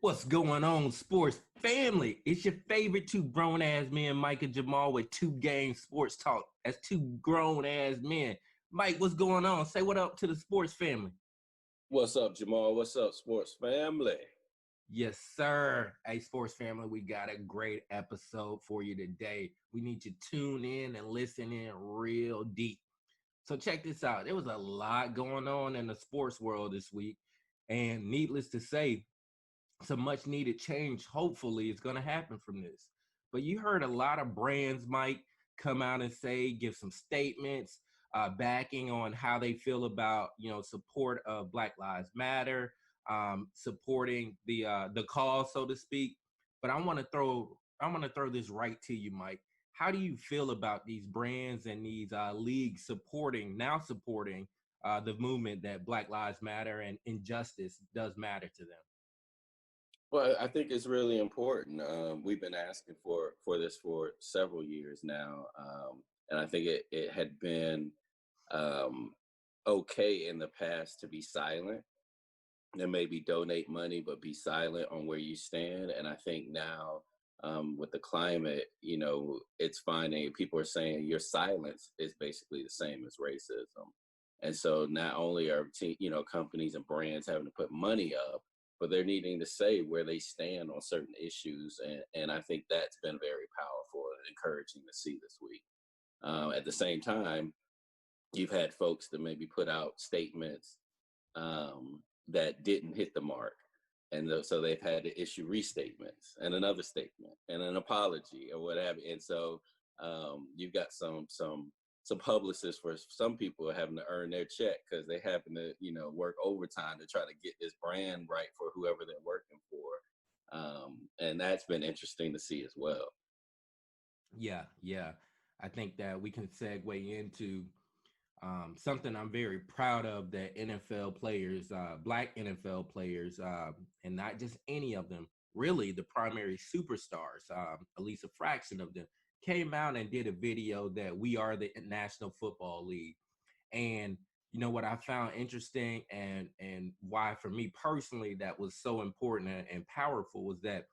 What's going on, sports family? It's your favorite two grown ass men, Mike and Jamal, with two game sports talk. That's two grown ass men. Mike, what's going on? Say what up to the sports family. What's up, Jamal? What's up, sports family? Yes, sir. Hey, sports family, we got a great episode for you today. We need you to tune in and listen in real deep. So check this out. There was a lot going on in the sports world this week, and needless to say, some much needed change hopefully is going to happen from this. But you heard a lot of brands, Mike, come out and say, give some statements, backing on how they feel about, support of Black Lives Matter, supporting the cause, so to speak. But I want to throw this right to you, Mike. How do you feel about these brands and these leagues supporting the movement that Black Lives Matter and injustice does matter to them? Well, I think it's really important. We've been asking for this for several years now, and I think it had been um, okay in the past to be silent and maybe donate money, but be silent on where you stand. And I think now, with the climate, it's finding people are saying your silence is basically the same as racism. And so not only are companies and brands having to put money up, but they're needing to say where they stand on certain issues. And I think that's been very powerful and encouraging to see this week. At the same time, you've had folks that maybe put out statements that didn't hit the mark. And so they've had to issue restatements and another statement and an apology or whatever. And so you've got some publicists for some people are having to earn their check because they happen to work overtime to try to get this brand right for whoever they're working for, and that's been interesting to see as well. Yeah. I think that we can segue into something I'm very proud of that NFL players, Black NFL players, and not just any of them, really the primary superstars, at least a fraction of them, came out and did a video that we are the National Football League. And you know what I found interesting and why for me personally that was so important and powerful was that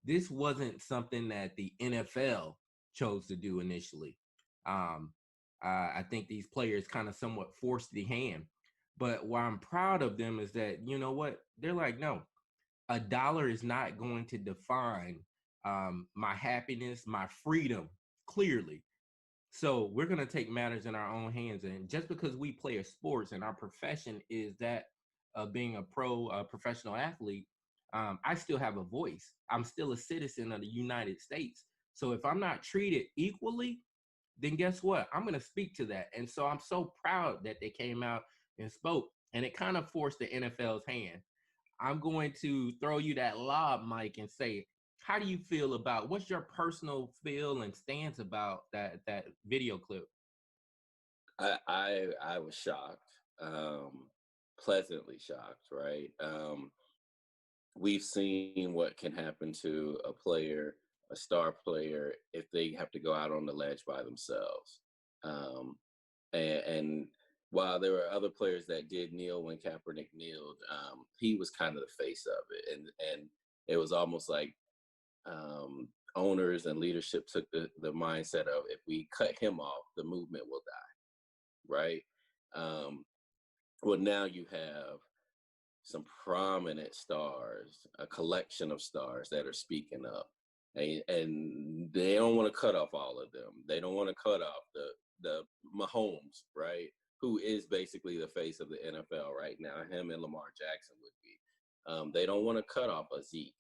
this wasn't something that the NFL chose to do initially. Um, I think these players kind of somewhat forced the hand. But why I'm proud of them is that, you know what? They're like, no, a dollar is not going to define my happiness, my freedom, clearly. So we're going to take matters in our own hands. And just because we play a sports and our profession is that of being a professional athlete, I still have a voice. I'm still a citizen of the United States. So if I'm not treated equally, then guess what? I'm going to speak to that. And so I'm so proud that they came out and spoke. And it kind of forced the NFL's hand. I'm going to throw you that lob, Mike, and say, how do you feel about what's your personal feel and stance about that video clip? I was shocked, pleasantly shocked, right? We've seen what can happen to a player, a star player, if they have to go out on the ledge by themselves. Um, and while there were other players that did kneel when Kaepernick kneeled, he was kind of the face of it, and it was almost like owners and leadership took the mindset of if we cut him off, the movement will die, right? Um, well, now you have some prominent stars, a collection of stars that are speaking up, and they don't want to cut off all of them. They don't want to cut off the Mahomes, right? Who is basically the face of the NFL right now. Him and Lamar Jackson would be. They don't want to cut off a Zeke.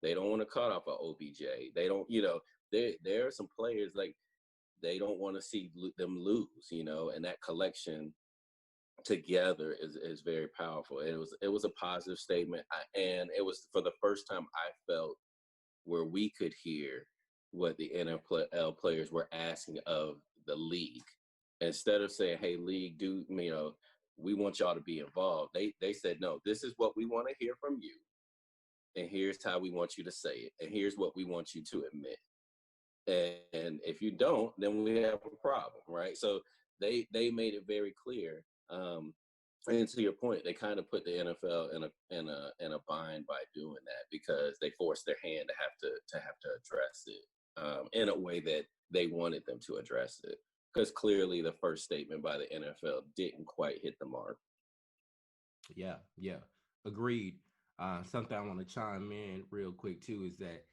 They don't want to cut off a OBJ. They don't, there are some players like they don't want to see them lose, and that collection together is very powerful. And it was a positive statement, and it was for the first time I felt where we could hear what the NFL players were asking of the league. Instead of saying, "Hey, league, we want y'all to be involved," they said, "No, this is what we want to hear from you, and here's how we want you to say it, and here's what we want you to admit. And if you don't, then we have a problem," right? So they made it very clear. And to your point, they kind of put the NFL in a bind by doing that because they forced their hand to have to address it in a way that they wanted them to address it. Because clearly, the first statement by the NFL didn't quite hit the mark. Yeah, yeah, agreed. Something I want to chime in real quick too is that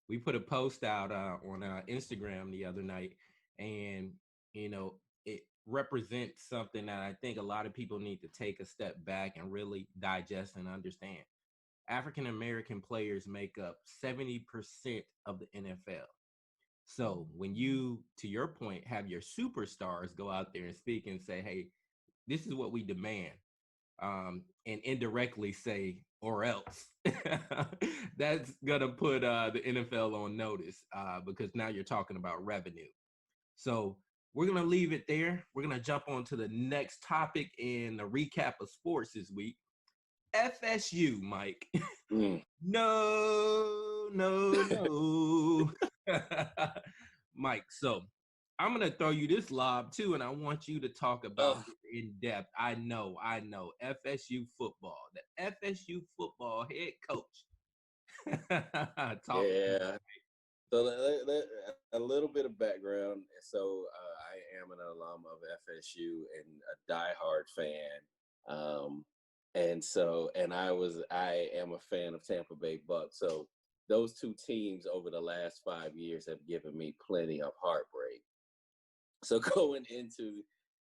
we put a post out on Instagram the other night, and it represents something that I think a lot of people need to take a step back and really digest and understand. African American players make up 70% of the NFL. So when you, to your point, have your superstars go out there and speak and say, "Hey, this is what we demand," and indirectly say "or else," that's gonna put the NFL on notice because now you're talking about revenue. So we're gonna leave it there. We're gonna jump on to the next topic in the recap of sports this week. FSU, Mike. Mm. No, no, no. Mike, so I'm gonna throw you this lob too, and I want you to talk about Oh, this in depth. I know. FSU football, the FSU football head coach. Talk to me. yeah. So a little bit of background. So I am an alum of FSU and a diehard fan. I am a fan of Tampa Bay Bucks. So those two teams over the last 5 years have given me plenty of heartbreak. So going into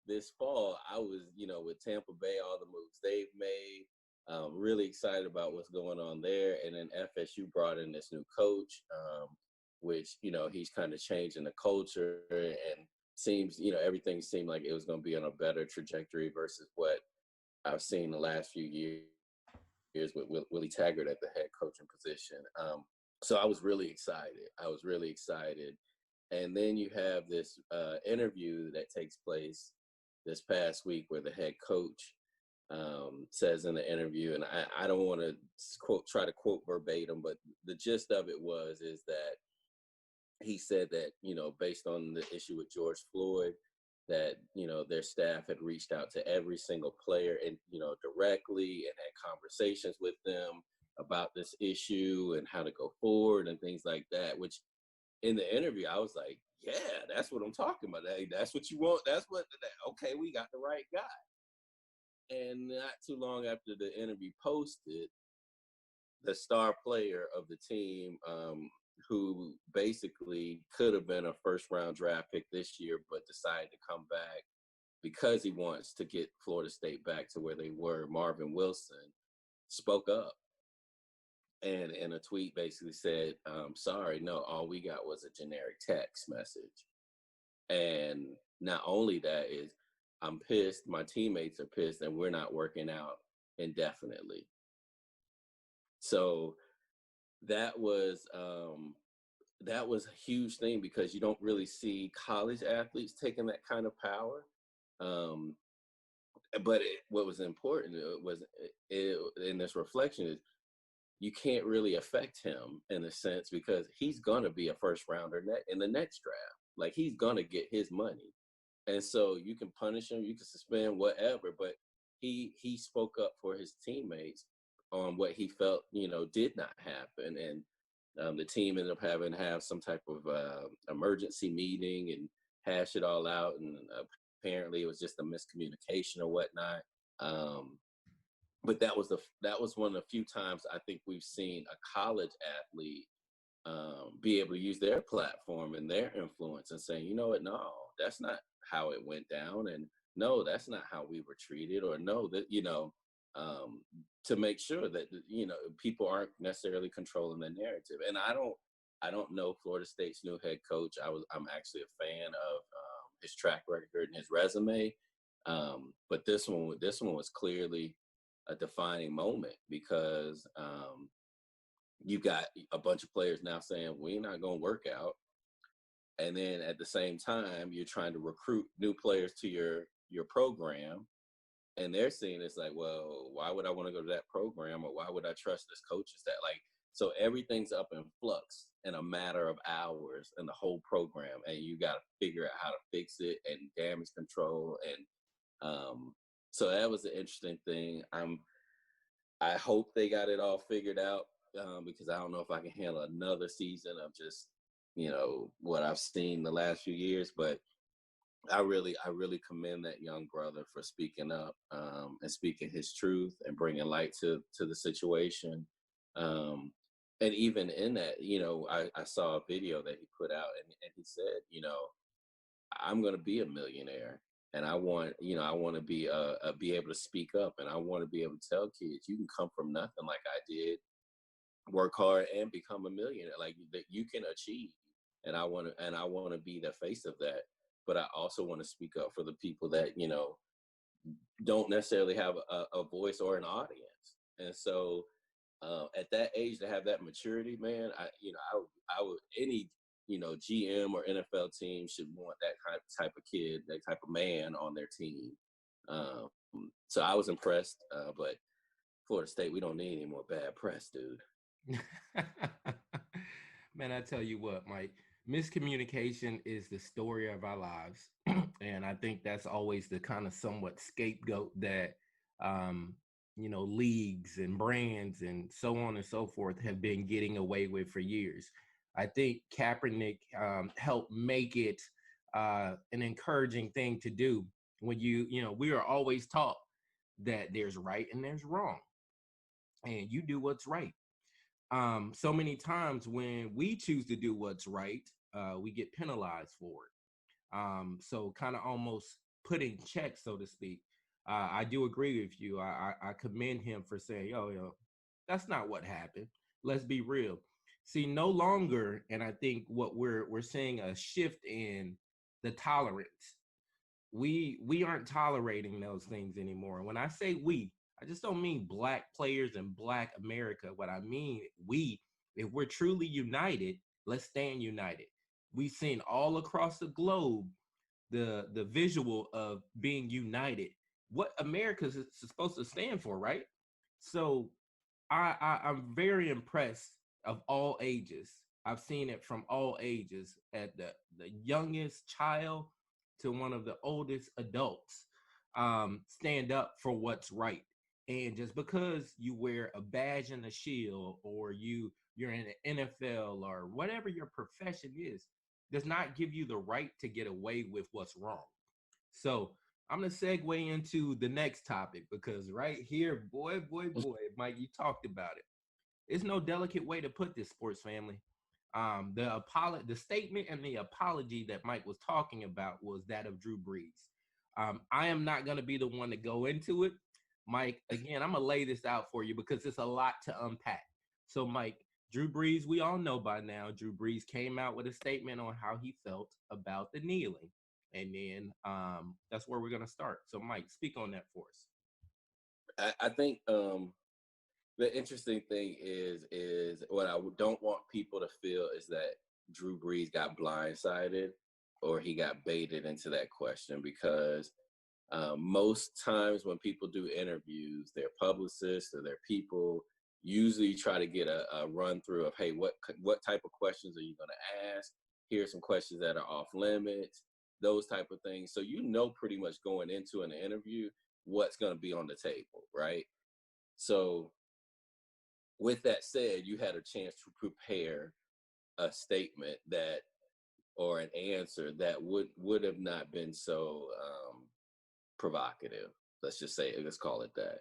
this fall, I was, with Tampa Bay, all the moves they've made, really excited about what's going on there. And then FSU brought in this new coach, which, he's kind of changing the culture and seems, everything seemed like it was going to be on a better trajectory versus what I've seen the last few years with Willie Taggart at the head coaching position. So I was really excited. And then you have this interview that takes place this past week where the head coach says in the interview, and I don't want to try to quote verbatim, but the gist of it is that he said that, based on the issue with George Floyd, that, their staff had reached out to every single player and, directly and had conversations with them about this issue and how to go forward and things like that, which in the interview, I was like, yeah, that's what I'm talking about. Hey, that's what you want. Okay, we got the right guy. And not too long after the interview posted, the star player of the team, who basically could have been a first round draft pick this year, but decided to come back because he wants to get Florida State back to where they were, Marvin Wilson, spoke up and in a tweet basically said, sorry, no, all we got was a generic text message. And not only that is, I'm pissed, my teammates are pissed, and we're not working out indefinitely. So that was a huge thing because you don't really see college athletes taking that kind of power. Um, but what was important in this reflection is you can't really affect him in a sense because he's going to be a first rounder in the next draft. Like, he's going to get his money. And so you can punish him, you can suspend, whatever, but he spoke up for his teammates on what he felt, did not happen. And the team ended up having to have some type of emergency meeting and hash it all out. And apparently it was just a miscommunication or whatnot. But that was one of the few times I think we've seen a college athlete be able to use their platform and their influence and saying, you know what, no, that's not how it went down, and no, that's not how we were treated, or no, that to make sure that people aren't necessarily controlling the narrative. And I don't know Florida State's new head coach. I'm actually a fan of his track record and his resume, but this one was clearly a defining moment because you got a bunch of players now saying we're not going to work out, and then at the same time you're trying to recruit new players to your program, and they're seeing it's like, well, why would I want to go to that program, or why would I trust this coach? Is that like, so everything's up in flux in a matter of hours in the whole program, and you got to figure out how to fix it and damage control and So that was an interesting thing. I hope they got it all figured out, because I don't know if I can handle another season of just, what I've seen the last few years. But I really commend that young brother for speaking up, and speaking his truth and bringing light to the situation. Um, and even in that, I saw a video that he put out, and he said, I'm going to be a millionaire, and I want to be able to speak up, and I want to be able to tell kids you can come from nothing like I did, work hard, and become a millionaire, like that you can achieve. And I want to be the face of that. But I also want to speak up for the people that don't necessarily have a voice or an audience. And so, at that age, to have that maturity, man, I would any GM or NFL team should want that type of kid, that type of man on their team. So I was impressed, but Florida State, we don't need any more bad press, dude. Man, I tell you what, Mike, miscommunication is the story of our lives. And I think that's always the kind of somewhat scapegoat that, um, leagues and brands and so on and so forth have been getting away with for years. I think Kaepernick helped make it an encouraging thing to do when we are always taught that there's right and there's wrong, and you do what's right. So many times when we choose to do what's right, we get penalized for it. So kind of almost put in check, so to speak. I do agree with you. I commend him for saying, yo, that's not what happened. Let's be real. See, no longer, and I think what we're seeing a shift in the tolerance. We aren't tolerating those things anymore. When I say we, I just don't mean black players and black America. What I mean, if we're truly united, let's stand united. We've seen all across the globe the visual of being united. What America is supposed to stand for, right? So I'm very impressed of all ages. I've seen it from all ages, at the youngest child to one of the oldest adults, stand up for what's right. And just because you wear a badge and a shield, or you're in the NFL or whatever your profession is, does not give you the right to get away with what's wrong. So I'm gonna segue into the next topic, because right here, boy, Mike, you talked about it. There's no delicate way to put this, sports family. The statement and the apology that Mike was talking about was that of Drew Brees. I am not gonna be the one to go into it, Mike. Again, I'm gonna lay this out for you because it's a lot to unpack. So, Mike, Drew Brees, we all know by now, Drew Brees came out with a statement on how he felt about the kneeling. And then that's where we're gonna start. So, Mike, speak on that for us. I think, the interesting thing is what I don't want people to feel is that Drew Brees got blindsided or he got baited into that question, because most times when people do interviews, their publicists or their people usually try to get a run through of, hey, what type of questions are you going to ask? Here's some questions that are off limits, those type of things. So pretty much going into an interview what's going to be on the table, right? So with that said, you had a chance to prepare a statement that, or an answer that would have not been so provocative. Let's call it that.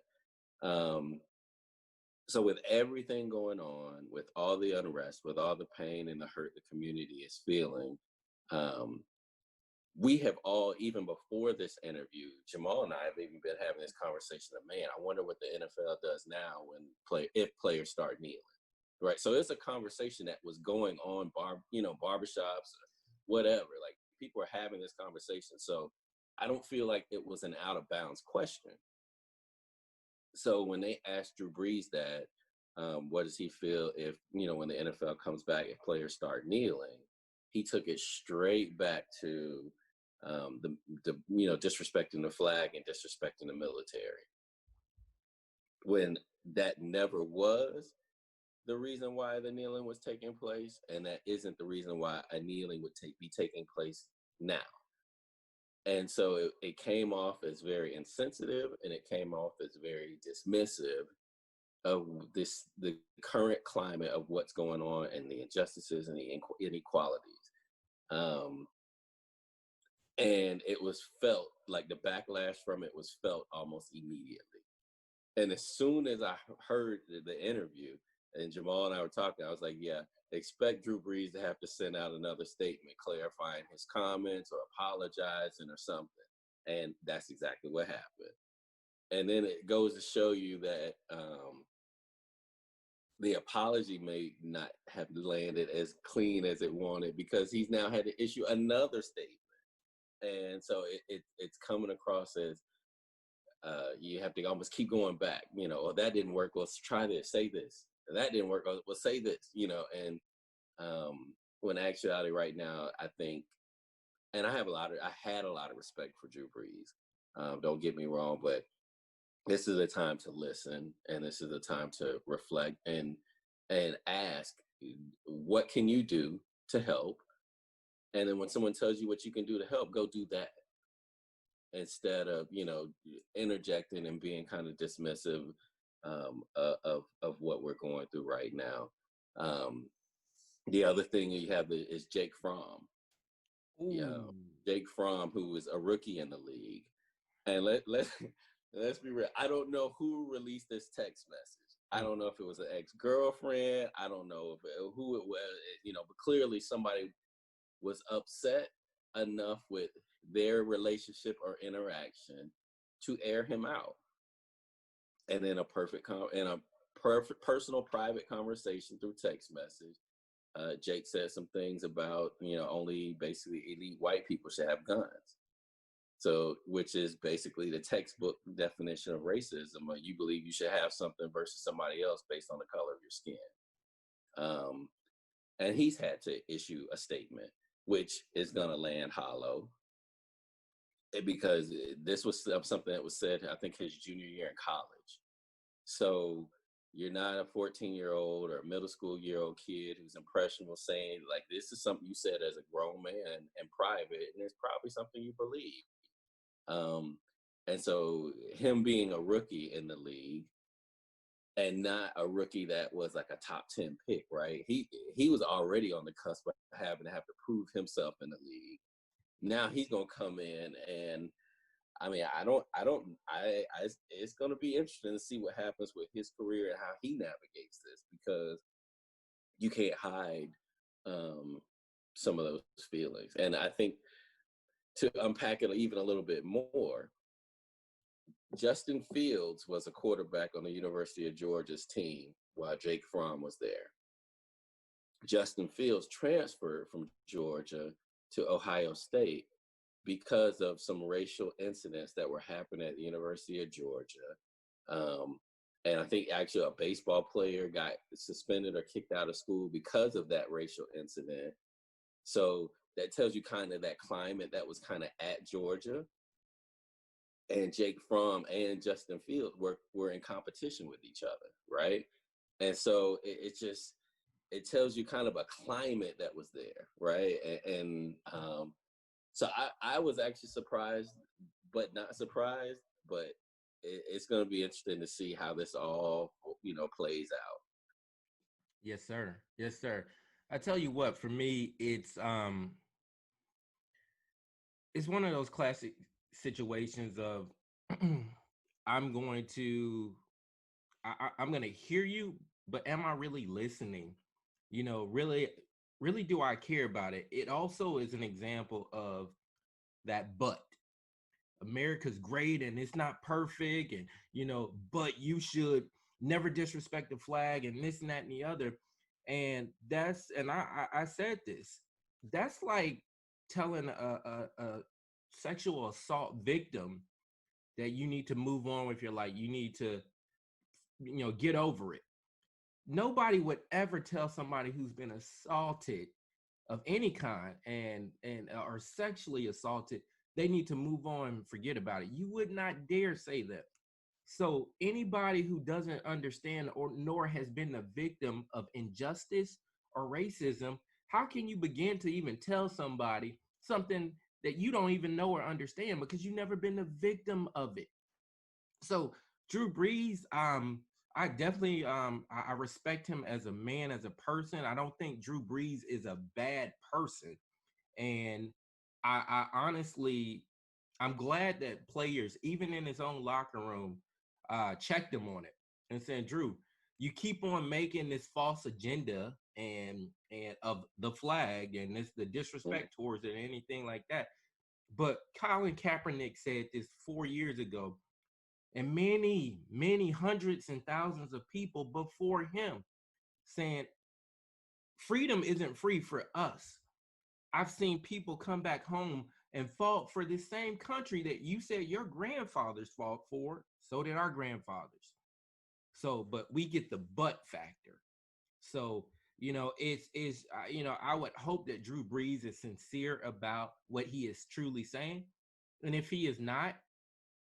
So with everything going on, with all the unrest, with all the pain and the hurt the community is feeling, um, we have all, even before this interview, Jamal and I have even been having this conversation of, man, I wonder what the NFL does now if players start kneeling, right? So it's a conversation that was going on, barbershops, whatever. Like, people are having this conversation. So I don't feel like it was an out of bounds question. So when they asked Drew Brees that, what does he feel if, when the NFL comes back, if players start kneeling, he took it straight back to the disrespecting the flag and disrespecting the military, when that never was the reason why the kneeling was taking place, and that isn't the reason why a kneeling would be taking place now. And so it came off as very insensitive, and it came off as very dismissive of the current climate of what's going on and the injustices and the inequalities. Um, and it was felt like the backlash from it was felt almost immediately. And as soon as I heard the interview and Jamal and I were talking, I was like, yeah, expect Drew Brees to have to send out another statement clarifying his comments or apologizing or something. And that's exactly what happened. And then it goes to show you that the apology may not have landed as clean as it wanted, because he's now had to issue another statement. And so it's coming across as you have to almost keep going back, oh, that didn't work. Let's try this, say this. And that didn't work. Well, say this, and when actuality right now, I think, and I had a lot of respect for Drew Brees. Don't get me wrong, but this is a time to listen, and this is a time to reflect and ask, what can you do to help? And then when someone tells you what you can do to help, go do that, instead of interjecting and being kind of dismissive of what we're going through right now. The other thing you have is Jake Fromm. Jake Fromm, who is a rookie in the league, and let's be real. I don't know who released this text message. I don't know if it was an ex-girlfriend. I don't know who it was. But clearly somebody was upset enough with their relationship or interaction to air him out. And in a perfect personal private conversation through text message, Jake said some things about only basically elite white people should have guns. So, which is basically the textbook definition of racism. You believe you should have something versus somebody else based on the color of your skin. And he's had to issue a statement, which is going to land hollow, because this was something that was said, I think, his junior year in college. So you're not a 14-year-old or a middle school kid who's impressionable saying, like, this is something you said as a grown man in private, and it's probably something you believe. And so him being a rookie in the league, and not a rookie that was like a top 10 pick, right? He was already on the cusp of having to prove himself in the league. Now he's gonna come in, and I mean, it's gonna be interesting to see what happens with his career and how he navigates this, because you can't hide some of those feelings. And I think, to unpack it even a little bit more, Justin Fields was a quarterback on the University of Georgia's team while Jake Fromm was there. Justin Fields transferred from Georgia to Ohio State because of some racial incidents that were happening at the University of Georgia. And I think actually a baseball player got suspended or kicked out of school because of that racial incident. So that tells you kind of that climate that was kind of at Georgia. And Jake Fromm and Justin Fields were in competition with each other, right? And so it tells you kind of a climate that was there, right? And so I was actually surprised, but not surprised. But it's going to be interesting to see how this all plays out. Yes, sir. Yes, sir. I tell you what, for me, it's one of those classic situations of I'm going to hear you, but am I really listening? Really do I care about it? It also is an example of that, but America's great and it's not perfect, and but you should never disrespect the flag and this and that and the other. And I said this, that's like telling a sexual assault victim that you need to move on with your life. You need to, get over it. Nobody would ever tell somebody who's been assaulted of any kind and or sexually assaulted, they need to move on and forget about it. You would not dare say that. So anybody who doesn't understand or nor has been the victim of injustice or racism, how can you begin to even tell somebody something that you don't even know or understand because you've never been a victim of it. So Drew Brees, I definitely I respect him as a man, as a person. I don't think Drew Brees is a bad person. And I honestly, I'm glad that players, even in his own locker room, checked him on it and said, Drew, you keep on making this false agenda and of the flag and it's the disrespect towards it and anything like that. But Colin Kaepernick said this 4 years ago, and many hundreds and thousands of people before him saying freedom isn't free for us. I've seen people come back home and fought for the same country that you said your grandfathers fought for. So did our grandfathers. So, but we get the but factor. So, I would hope that Drew Brees is sincere about what he is truly saying. And if he is not,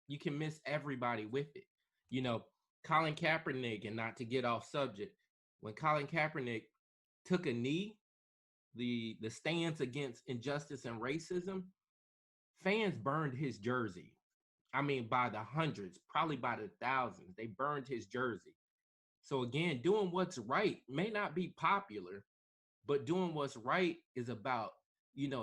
you can miss everybody with it. You know, Colin Kaepernick, and not to get off subject, when Colin Kaepernick took a knee, the stance against injustice and racism, fans burned his jersey. I mean, by the hundreds, probably by the thousands. They burned his jersey. So again, doing what's right may not be popular, but doing what's right is about,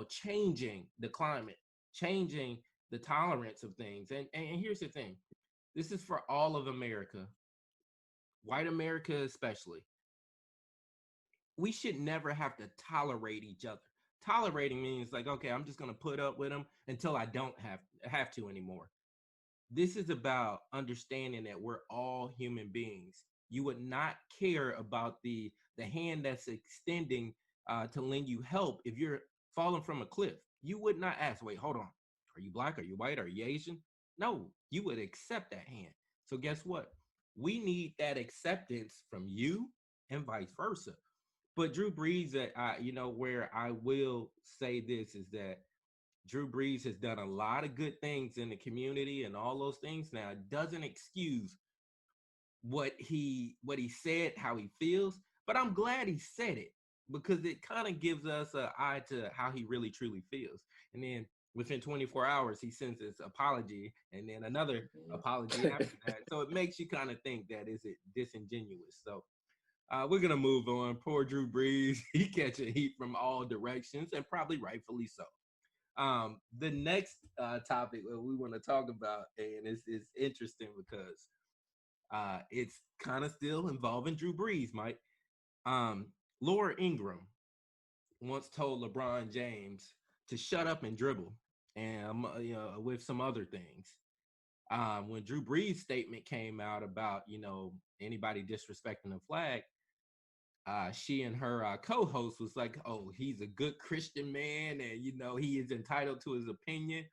changing the climate, changing the tolerance of things. And here's the thing. This is for all of America, white America especially. We should never have to tolerate each other. Tolerating means like, okay, I'm just gonna put up with them until I don't have to anymore. This is about understanding that we're all human beings. You would not care about the hand that's extending to lend you help if you're falling from a cliff. You would not ask, wait, hold on. Are you black? Are you white? Are you Asian? No, you would accept that hand. So guess what? We need that acceptance from you and vice versa. But Drew Brees, where I will say this is that Drew Brees has done a lot of good things in the community and all those things. Now, it doesn't excuse what he said, how he feels, but I'm glad he said it because it kind of gives us an eye to how he really truly feels. And then within 24 hours, he sends his apology and then another apology after that. So it makes you kind of think that is it disingenuous. So we're gonna move on. Poor Drew Brees, he catching heat from all directions, and probably rightfully so. The next topic that we want to talk about, and it's interesting because it's kind of still involving Drew Brees, Mike. Um, Laura Ingraham once told LeBron James to shut up and dribble, and with some other things. When Drew Brees' statement came out about anybody disrespecting the flag, she and her co-host was like, "Oh, he's a good Christian man, and he is entitled to his opinion."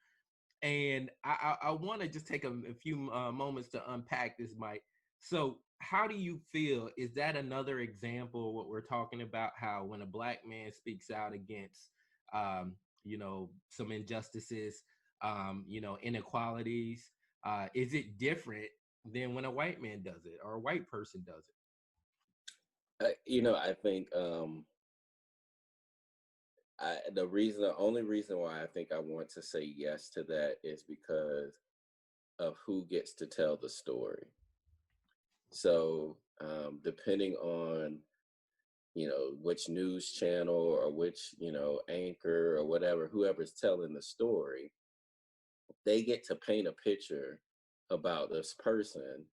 And I want to just take a few moments to unpack this, Mike. So, how do you feel? Is that another example of what we're talking about? How when a black man speaks out against, some injustices, inequalities, is it different than when a white man does it or a white person does it? I think the only reason why I think I want to say yes to that is because of who gets to tell the story. So, depending on which news channel or which anchor or whatever, whoever's telling the story, they get to paint a picture about this person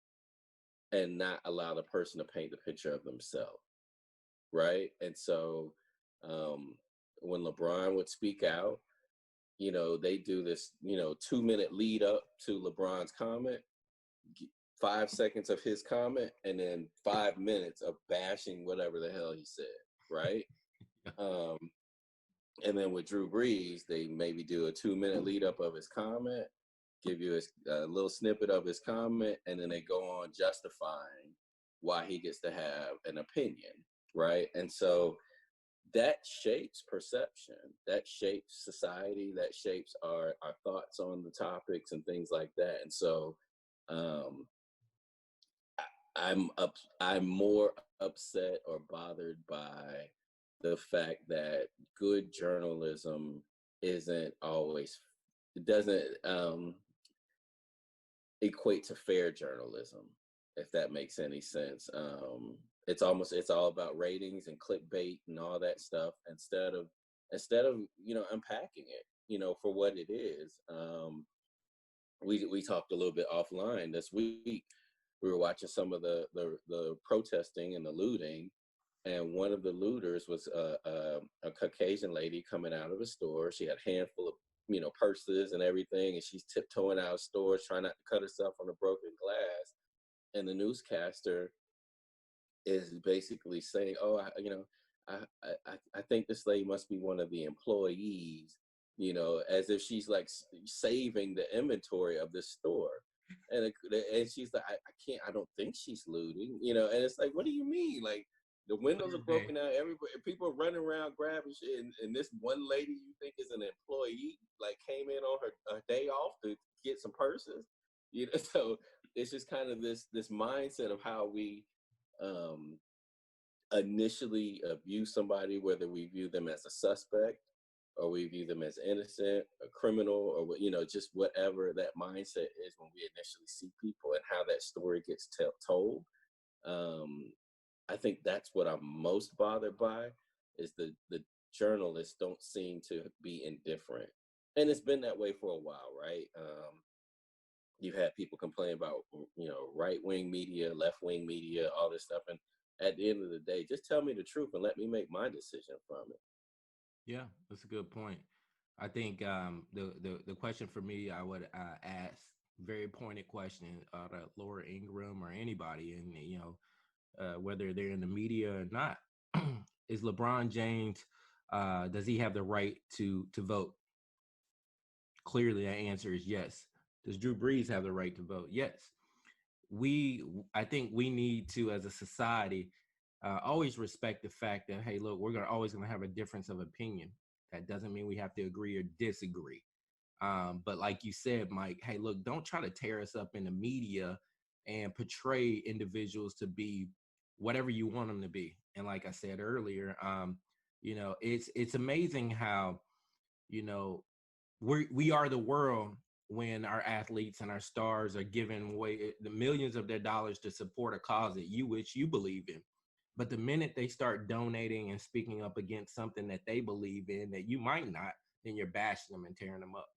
and not allow the person to paint the picture of themselves, right? And so, um, when LeBron would speak out, they do this 2-minute lead up to LeBron's comment, 5 seconds of his comment, and then 5 minutes of bashing whatever the hell he said, right? um, and then with Drew Brees, they maybe do a 2-minute lead up of his comment, give you a little snippet of his comment, and then they go on justifying why he gets to have an opinion, right? And so that shapes perception, that shapes society, that shapes our thoughts on the topics and things like that. And so um, I'm more upset or bothered by the fact that good journalism isn't always, it doesn't equate to fair journalism, if that makes any sense. It's all about ratings and clickbait and all that stuff instead of unpacking it, for what it is. We talked a little bit offline this week. We were watching some of the protesting and the looting, and one of the looters was a Caucasian lady coming out of a store. She had a handful of purses and everything, and she's tiptoeing out of stores trying not to cut herself on the broken glass. And the newscaster is basically saying, "Oh, I think this lady must be one of the employees," as if she's like saving the inventory of this store. And she's like, I can't, I don't think she's looting, and it's like, what do you mean? Like, the windows are broken out, everybody, people are running around grabbing shit, and this one lady you think is an employee, like, came in on her day off to get some purses, so it's just kind of this mindset of how we um initially view somebody, whether we view them as a suspect or we view them as innocent, a criminal, or just whatever that mindset is when we initially see people, and how that story gets told. Um, I think that's what I'm most bothered by, is the journalists don't seem to be indifferent, and it's been that way for a while, right? You've had people complain about right wing media, left wing media, all this stuff, and at the end of the day, just tell me the truth and let me make my decision from it. Yeah, that's a good point. I think the question for me, I would ask very pointed question to Laura Ingram or anybody, and whether they're in the media or not, is LeBron James, does he have the right to vote? Clearly, the answer is yes. Does Drew Brees have the right to vote? Yes. I think we need to, as a society, always respect the fact that, hey, look, we're always gonna have a difference of opinion. That doesn't mean we have to agree or disagree. But like you said, Mike, hey, look, don't try to tear us up in the media and portray individuals to be whatever you want them to be. And like I said earlier, it's amazing how, you know, we are the world when our athletes and our stars are giving away the millions of their dollars to support a cause that you believe in. But the minute they start donating and speaking up against something that they believe in that you might not, then you're bashing them and tearing them up.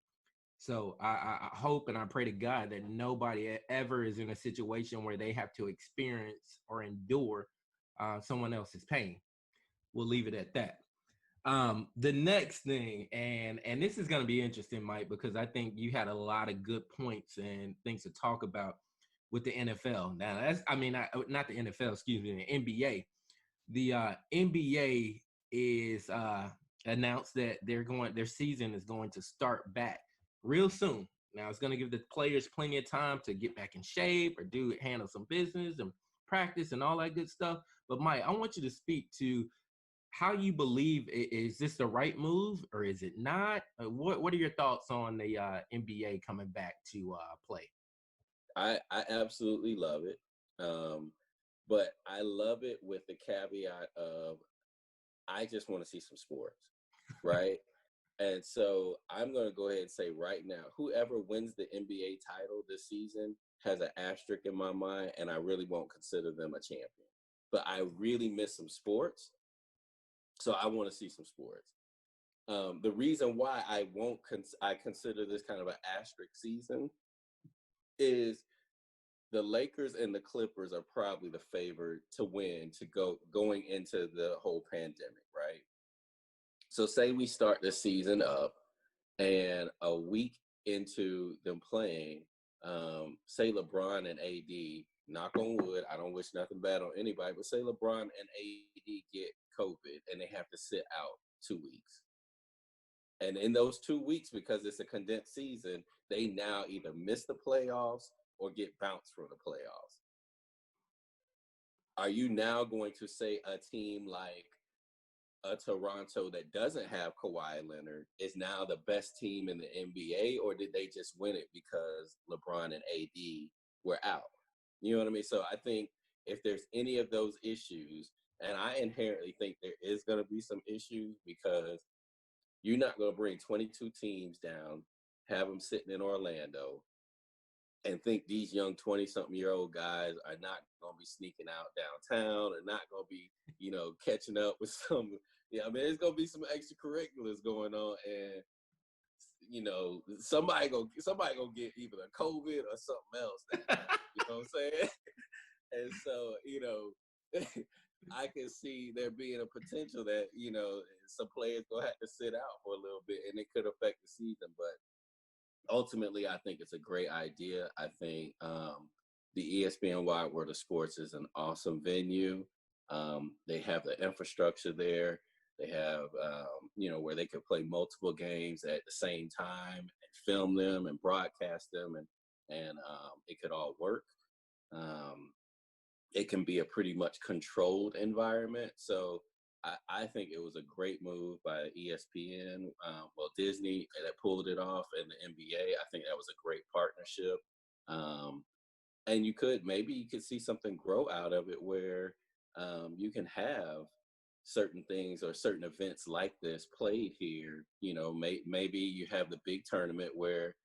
So I hope and I pray to God that nobody ever is in a situation where they have to experience or endure someone else's pain. We'll leave it at that. The next thing, and this is going to be interesting, Mike, because I think you had a lot of good points and things to talk about with the NFL. Now, not the NFL, excuse me, the NBA. The NBA is announced that their season is going to start back real soon. Now, it's going to give the players plenty of time to get back in shape or handle some business and practice and all that good stuff. But Mike, I want you to speak to how you believe, is this the right move or is it not? What are your thoughts on the NBA coming back to play? I absolutely love it. But I love it with the caveat of, I just want to see some sports, right? And so I'm going to go ahead and say right now, whoever wins the NBA title this season has an asterisk in my mind, and I really won't consider them a champion. But I really miss some sports, so I want to see some sports. The reason why I consider this kind of an asterisk season is the Lakers and the Clippers are probably the favorite to win, going into the whole pandemic, right? So say we start the season up, and a week into them playing, say LeBron and AD, knock on wood, I don't wish nothing bad on anybody, but say LeBron and AD get COVID and they have to sit out 2 weeks. And in those 2 weeks, because it's a condensed season, they now either miss the playoffs or get bounced from the playoffs. Are you now going to say a team like a Toronto that doesn't have Kawhi Leonard is now the best team in the NBA, or did they just win it because LeBron and AD were out? You know what I mean? So I think if there's any of those issues, and I inherently think there is going to be some issues, because You're not going to bring 22 teams down, have them sitting in Orlando, and think these young 20-something-year-old guys are not going to be sneaking out downtown and not going to be, catching up with some. Yeah, I mean, there's going to be some extracurriculars going on, and somebody gonna get either a COVID or something else that night. You know what I'm saying? And so, I can see there being a potential that, some players gonna have to sit out for a little bit, and it could affect the season. But ultimately, I think it's a great idea. I think the ESPN Wide World of Sports is an awesome venue. They have the infrastructure there. They have, where they could play multiple games at the same time and film them and broadcast them, and it could all work. Um, it can be a pretty much controlled environment. So I think it was a great move by ESPN. Disney that pulled it off, and the NBA. I think that was a great partnership. Um, and maybe you could see something grow out of it where you can have certain things or certain events like this played here. Maybe you have the big tournament where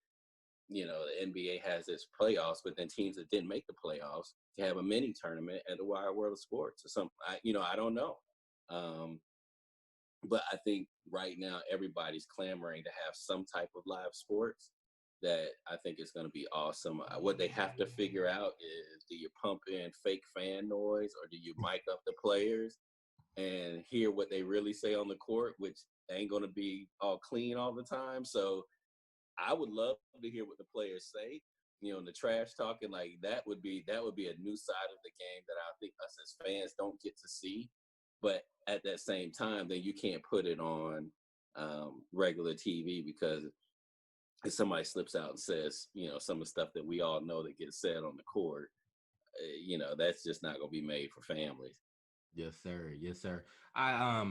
the NBA has its playoffs, but then teams that didn't make the playoffs to have a mini tournament at the Wide World of Sports or something. I don't know. Um, but I think right now everybody's clamoring to have some type of live sports that I think is going to be awesome. What they have to figure out is, do you pump in fake fan noise, or do you mic up the players and hear what they really say on the court, which ain't going to be all clean all the time. So I would love to hear what the players say. The trash talking, like that would be a new side of the game that I think us as fans don't get to see. But at that same time, then you can't put it on regular TV, because if somebody slips out and says, some of the stuff that we all know that gets said on the court, that's just not going to be made for families. Yes, sir. Yes, sir. I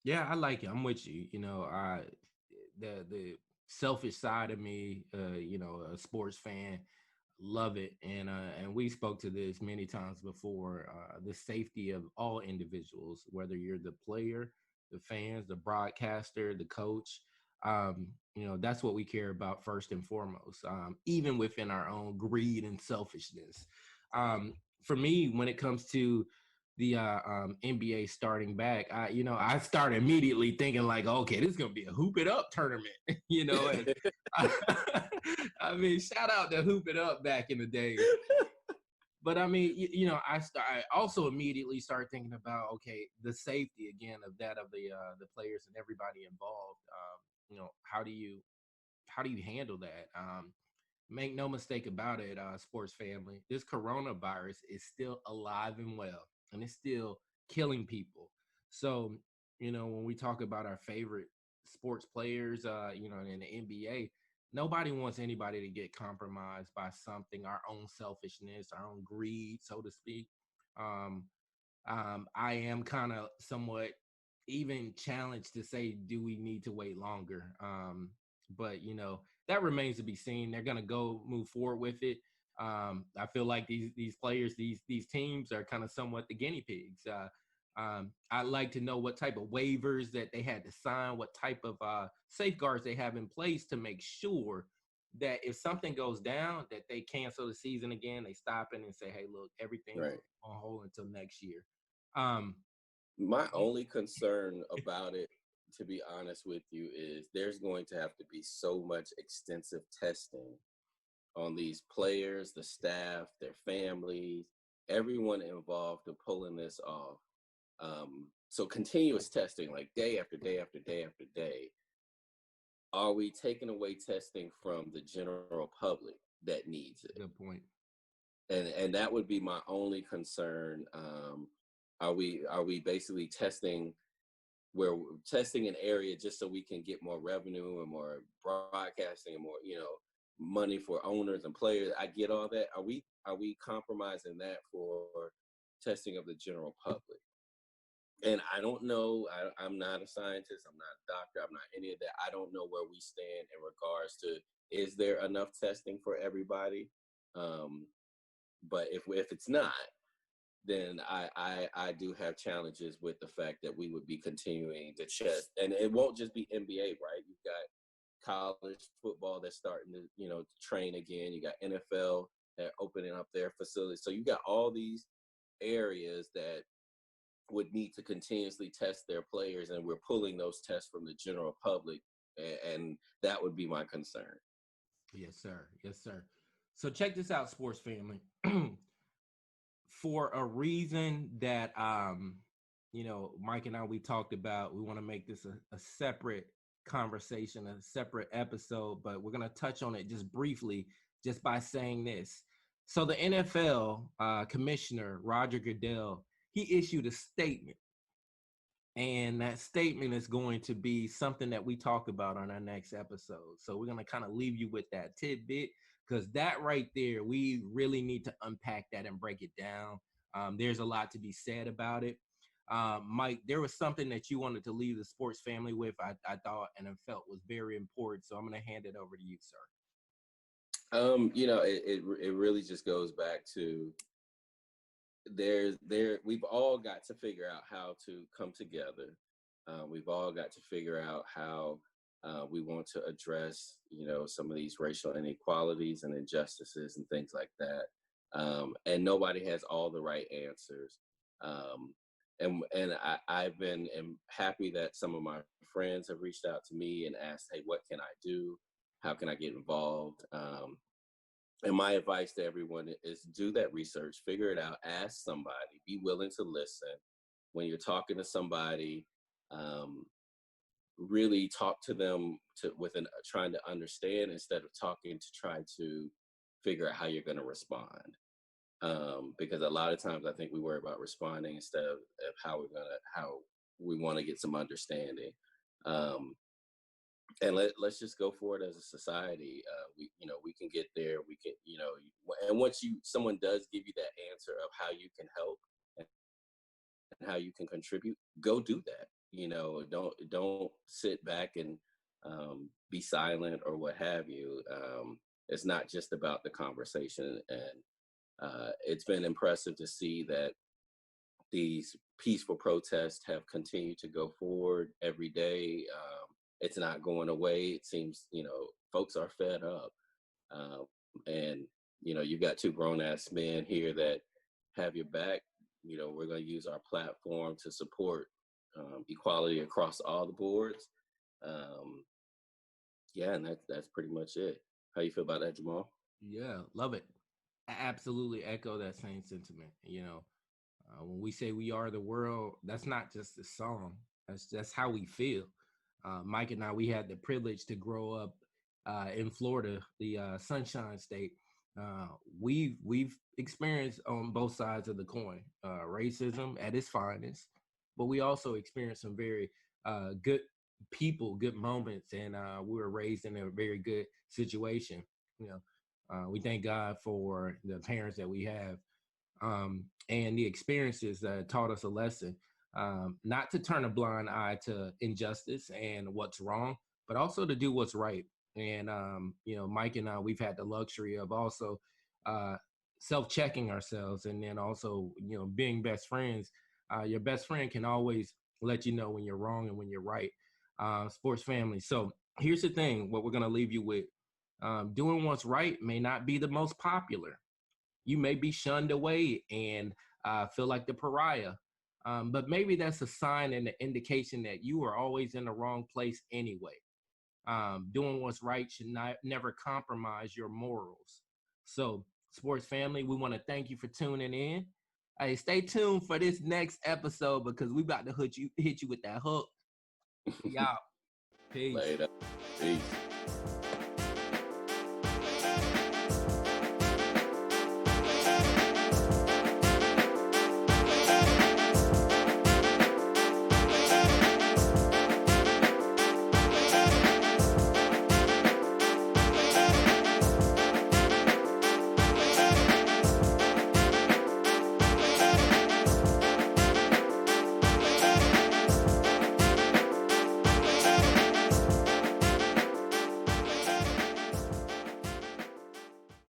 Yeah, I like it. I'm with you. The selfish side of me, a sports fan, love it, and we spoke to this many times before. The safety of all individuals, whether you're the player, the fans, the broadcaster, the coach. That's what we care about first and foremost. Even within our own greed and selfishness. For me, when it comes to the NBA starting back, I started immediately thinking like, okay, this is gonna be a hoop it up tournament, and I mean, shout out to hoop it up back in the day. But I mean, I also immediately started thinking about, okay, the safety again of the players and everybody involved. How do you handle that? Make no mistake about it, sports family. This coronavirus is still alive and well, and it's still killing people. So, when we talk about our favorite sports players, in the NBA, nobody wants anybody to get compromised by something, our own selfishness, our own greed, so to speak. Um, I am kind of somewhat even challenged to say, do we need to wait longer? But that remains to be seen. They're gonna go move forward with it. I feel like these players, these teams are kind of somewhat the guinea pigs. I'd like to know what type of waivers that they had to sign, what type of safeguards they have in place to make sure that if something goes down, that they cancel the season again. They stop it and say, "Hey, look, everything's Right. on hold until next year." Um, My only concern about it, to be honest with you, is there's going to have to be so much extensive testing on these players, the staff, their families, everyone involved in pulling this off. So continuous testing, like day after day after day after day. Are we taking away testing from the general public that needs it? Good point. And that would be my only concern. Are we basically testing where we're testing an area just so we can get more revenue and more broadcasting and more, money for owners and players? I get all that. Are we compromising that for testing of the general public? And I don't know. I'm not a scientist. I'm not a doctor. I'm not any of that. I don't know where we stand in regards to, is there enough testing for everybody? But if it's not, then I do have challenges with the fact that we would be continuing to chest, and it won't just be NBA, right? You've got college football that's starting to, to train again. You got NFL that opening up their facilities. So you got all these areas that would need to continuously test their players, and we're pulling those tests from the general public, and that would be my concern. Yes, sir. Yes, sir. So check this out, sports family. For a reason that Mike and I we talked about, we want to make this a separate conversation, a separate episode, but we're gonna touch on it just briefly, just by saying this. So the NFL commissioner Roger Goodell, he issued a statement, and that statement is going to be something that we talk about on our next episode. So we're gonna kind of leave you with that tidbit, because that right there, we really need to unpack that and break it down. There's a lot to be said about it. Mike, there was something that you wanted to leave the sports family with, I thought, and I felt was very important. So I'm going to hand it over to you, sir. It really just goes back to we've all got to figure out how to come together. We've all got to figure out how we want to address, some of these racial inequalities and injustices and things like that. And nobody has all the right answers. And I've been happy that some of my friends have reached out to me and asked, hey, what can I do? How can I get involved? And my advice to everyone is do that research, figure it out, ask somebody, be willing to listen. When you're talking to somebody, really talk to them trying to understand, instead of talking to try to figure out how you're going to respond. Because a lot of times I think we worry about responding instead of how we want to get some understanding. And let's just go for it as a society. We can get there. We can, and once someone does give you that answer of how you can help and how you can contribute, go do that. Don't sit back and be silent or what have you. It's not just about the conversation, and it's been impressive to see that these peaceful protests have continued to go forward every day. It's not going away. It seems, folks are fed up. And, you've got two grown-ass men here that have your back. We're going to use our platform to support equality across all the boards. And that's pretty much it. How you feel about that, Jamal? Yeah, love it. I absolutely echo that same sentiment. When we say we are the world, that's not just a song. That's how we feel. Mike and I, we had the privilege to grow up in Florida, the Sunshine State. We've experienced on both sides of the coin racism at its finest, but we also experienced some very good people, good moments, and we were raised in a very good situation. We thank God for the parents that we have, and the experiences that taught us a lesson. Not to turn a blind eye to injustice and what's wrong, but also to do what's right. And, Mike and I, we've had the luxury of also self-checking ourselves, and then also, being best friends. Your best friend can always let you know when you're wrong and when you're right. Sports family. So here's the thing, what we're going to leave you with. Doing what's right may not be the most popular. You may be shunned away and feel like the pariah. But maybe that's a sign and an indication that you are always in the wrong place anyway. Doing what's right should never compromise your morals. So, sports family, we want to thank you for tuning in. Hey, stay tuned for this next episode, because we about to hit you with that hook. Y'all, peace. Later. Peace.